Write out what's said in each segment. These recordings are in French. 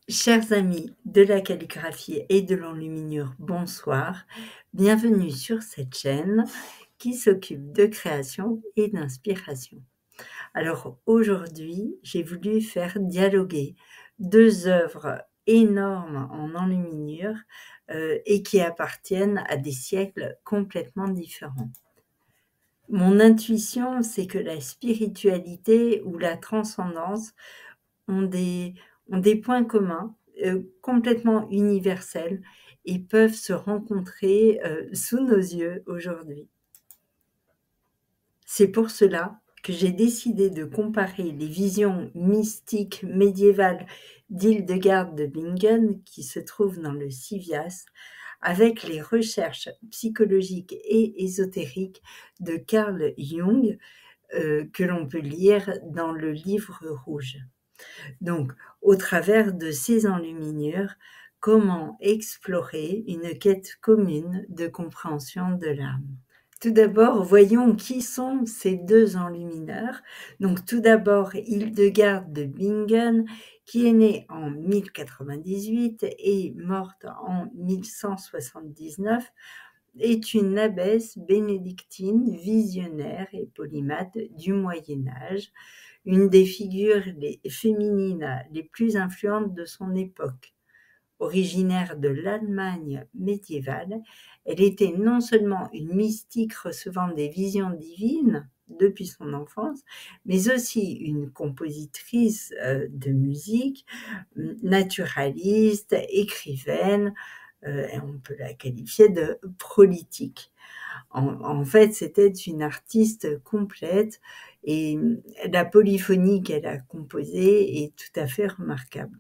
Chers amis de la calligraphie et de l'enluminure, bonsoir. Bienvenue sur cette chaîne qui s'occupe de création et d'inspiration. Alors aujourd'hui, j'ai voulu faire dialoguer deux œuvres énormes en enluminure et qui appartiennent à des siècles complètement différents. Mon intuition, c'est que la spiritualité ou la transcendance ont des points communs complètement universels et peuvent se rencontrer sous nos yeux aujourd'hui. C'est pour cela que j'ai décidé de comparer les visions mystiques médiévales d'Hildegard de Bingen, qui se trouvent dans le Civias, avec les recherches psychologiques et ésotériques de Carl Jung, que l'on peut lire dans le Livre rouge. Donc, au travers de ces enluminures, comment explorer une quête commune de compréhension de l'âme? Tout d'abord, voyons qui sont ces deux enlumineurs. Donc, tout d'abord, Hildegard de Bingen, qui est née en 1098 et morte en 1179, est une abbesse bénédictine, visionnaire et polymathe du Moyen-Âge, une des figures féminines les plus influentes de son époque. Originaire de l'Allemagne médiévale, elle était non seulement une mystique recevant des visions divines depuis son enfance, mais aussi une compositrice de musique, naturaliste, écrivaine, et on peut la qualifier de prolifique. En fait, c'était une artiste complète et la polyphonie qu'elle a composée est tout à fait remarquable.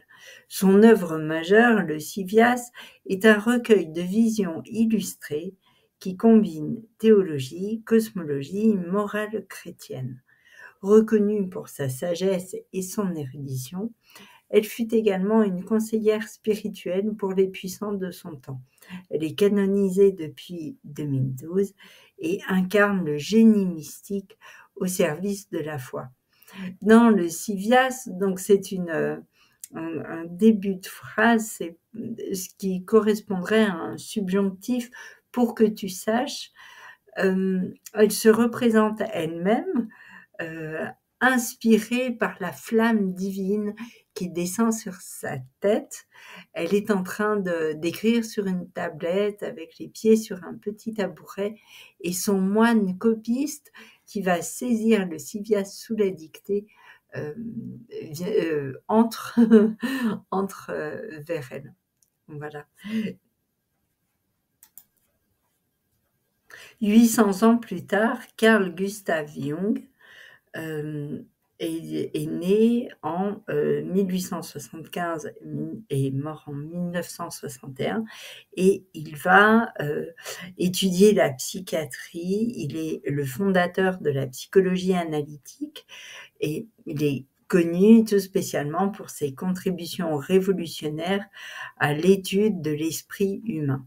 Son œuvre majeure, le Civias, est un recueil de visions illustrées qui combine théologie, cosmologie, morale chrétienne. Reconnue pour sa sagesse et son érudition, elle fut également une conseillère spirituelle pour les puissants de son temps. Elle est canonisée depuis 2012 et incarne le génie mystique au service de la foi. Dans le Civias, donc c'est un début de phrase, c'est ce qui correspondrait à un subjonctif pour que tu saches. Elle se représente elle-même inspirée par la flamme divine qui descend sur sa tête. Elle est en train d'écrire sur une tablette avec les pieds sur un petit tabouret et son moine copiste qui va saisir le Civias sous la dictée entre, entre vers elle. Voilà. 800 ans plus tard, Carl Gustav Jung est né en 1875 et mort en 1961 et il va étudier la psychiatrie. Il est le fondateur de la psychologie analytique et il est connu tout spécialement pour ses contributions révolutionnaires à l'étude de l'esprit humain.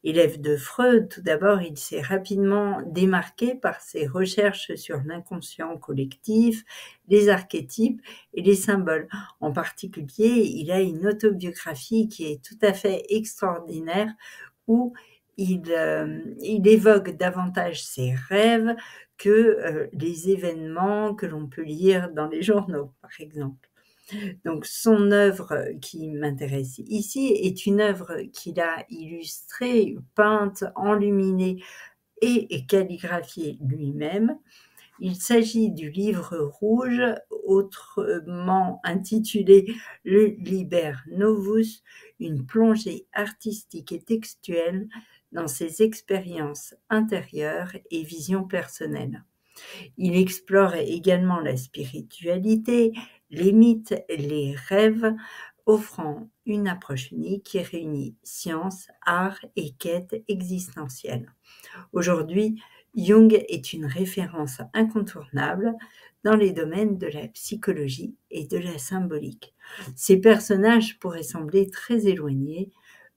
Élève de Freud, tout d'abord, il s'est rapidement démarqué par ses recherches sur l'inconscient collectif, les archétypes et les symboles. En particulier, il a une autobiographie qui est tout à fait extraordinaire où il évoque davantage ses rêves que les événements que l'on peut lire dans les journaux, par exemple. Donc son œuvre qui m'intéresse ici est une œuvre qu'il a illustrée, peinte, enluminée et calligraphiée lui-même. Il s'agit du Livre rouge, autrement intitulé Le Liber Novus, une plongée artistique et textuelle dans ses expériences intérieures et visions personnelles. Il explore également la spiritualité, les mythes, les rêves, offrant une approche unique qui réunit science, art et quête existentielle. Aujourd'hui, Jung est une référence incontournable dans les domaines de la psychologie et de la symbolique. Ces personnages pourraient sembler très éloignés,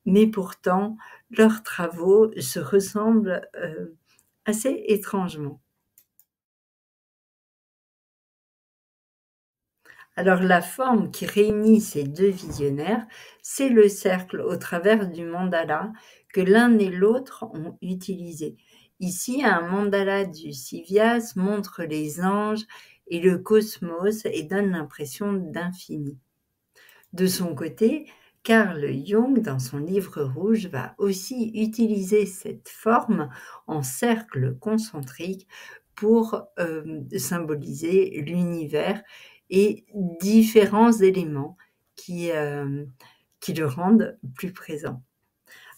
mais pourtant leurs travaux se ressemblent assez étrangement. Alors la forme qui réunit ces deux visionnaires, c'est le cercle au travers du mandala que l'un et l'autre ont utilisé. Ici, un mandala du Civias montre les anges et le cosmos et donne l'impression d'infini. De son côté, Carl Jung, dans son livre rouge, va aussi utiliser cette forme en cercle concentrique pour symboliser l'univers et différents éléments qui le rendent plus présent.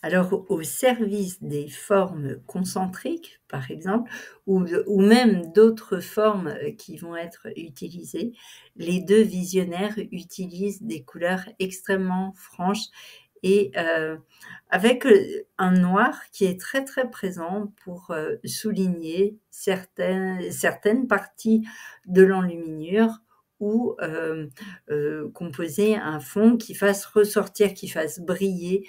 Alors, au service des formes concentriques, par exemple, ou même d'autres formes qui vont être utilisées, les deux visionnaires utilisent des couleurs extrêmement franches et avec un noir qui est très très présent pour souligner certaines parties de l'enluminure ou composer un fond qui fasse ressortir, qui fasse briller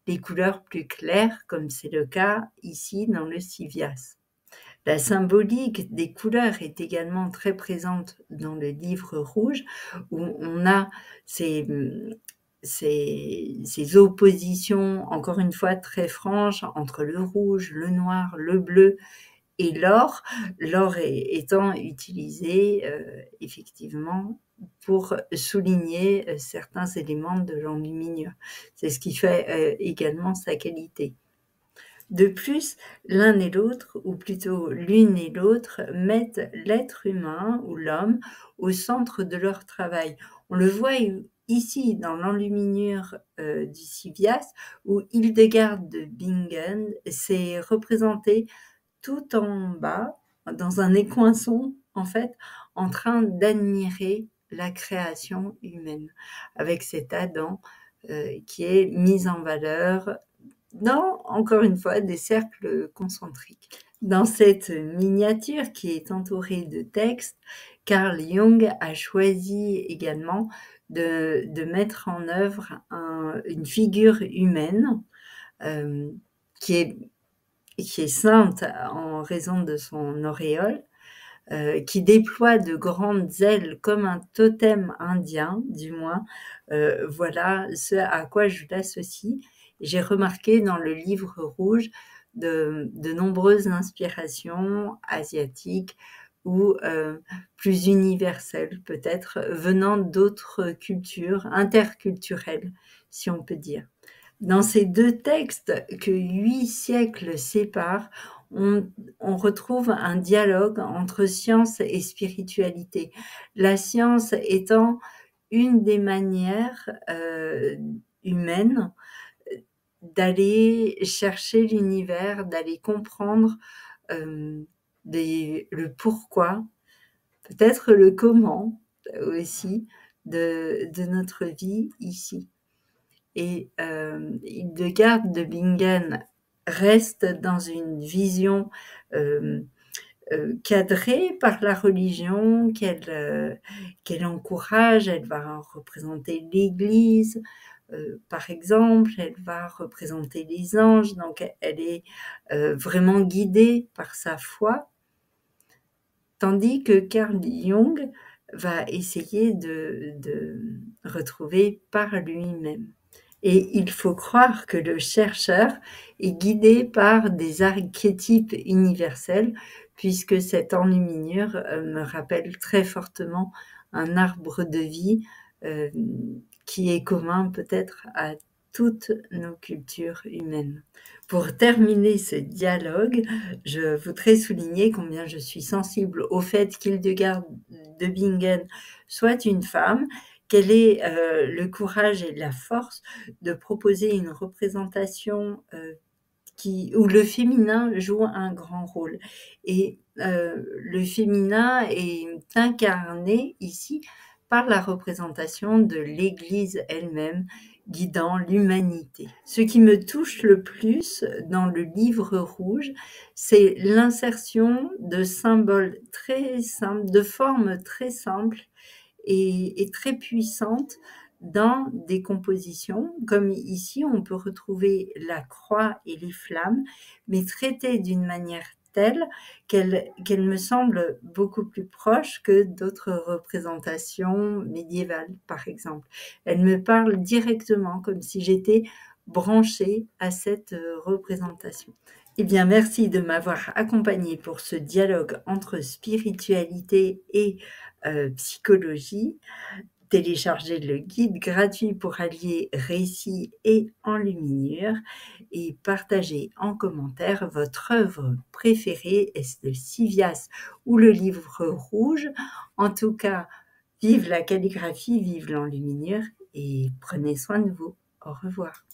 les couleurs plus claires, comme c'est le cas ici dans le Civias. La symbolique des couleurs est également très présente dans le livre rouge, où on a ces, ces oppositions, encore une fois très franches, entre le rouge, le noir, le bleu et l'or. L'or étant utilisé effectivement pour souligner certains éléments de l'enluminure. C'est ce qui fait également sa qualité. De plus, l'un et l'autre, ou plutôt l'une et l'autre, mettent l'être humain ou l'homme au centre de leur travail. On le voit ici dans l'enluminure du Civias, où Hildegard de Bingen s'est représentée tout en bas, dans un écoinçon, en fait, en train d'admirer la création humaine, avec cet Adam qui est mis en valeur dans, encore une fois, des cercles concentriques. Dans cette miniature qui est entourée de textes, Carl Jung a choisi également de mettre en œuvre une figure humaine euh, qui est sainte en raison de son auréole, qui déploie de grandes ailes comme un totem indien, du moins, voilà ce à quoi je l'associe. J'ai remarqué dans le livre rouge de nombreuses inspirations asiatiques ou plus universelles peut-être, venant d'autres cultures, interculturelles, si on peut dire. Dans ces deux textes que 8 siècles séparent, on retrouve un dialogue entre science et spiritualité. La science étant une des manières humaines d'aller chercher l'univers, d'aller comprendre le pourquoi, peut-être le comment aussi de notre vie ici. Et Hildegard de Bingen reste dans une vision cadrée par la religion qu'elle encourage. Elle va représenter l'Église, par exemple, elle va représenter les anges, donc elle est vraiment guidée par sa foi, tandis que Carl Jung va essayer de retrouver par lui-même. Et il faut croire que le chercheur est guidé par des archétypes universels, puisque cette enluminure me rappelle très fortement un arbre de vie qui est commun peut-être à toutes nos cultures humaines. Pour terminer ce dialogue, je voudrais souligner combien je suis sensible au fait qu'Hildegard de Bingen soit une femme, qu'elle ait le courage et la force de proposer une représentation où le féminin joue un grand rôle. Et le féminin est incarné ici par la représentation de l'Église elle-même, guidant l'humanité. Ce qui me touche le plus dans le livre rouge, c'est l'insertion de symboles très simples, de formes très simples et très puissantes dans des compositions. Comme ici, on peut retrouver la croix et les flammes, mais traitées d'une manière telle qu'elle me semble beaucoup plus proche que d'autres représentations médiévales, par exemple. Elle me parle directement, comme si j'étais branchée à cette représentation. Eh bien, merci de m'avoir accompagnée pour ce dialogue entre spiritualité et psychologie. Téléchargez le guide gratuit pour allier récit et enluminure et partagez en commentaire votre œuvre préférée. Est-ce le Civias ou le livre rouge? En tout cas, vive la calligraphie, vive l'enluminure et prenez soin de vous. Au revoir.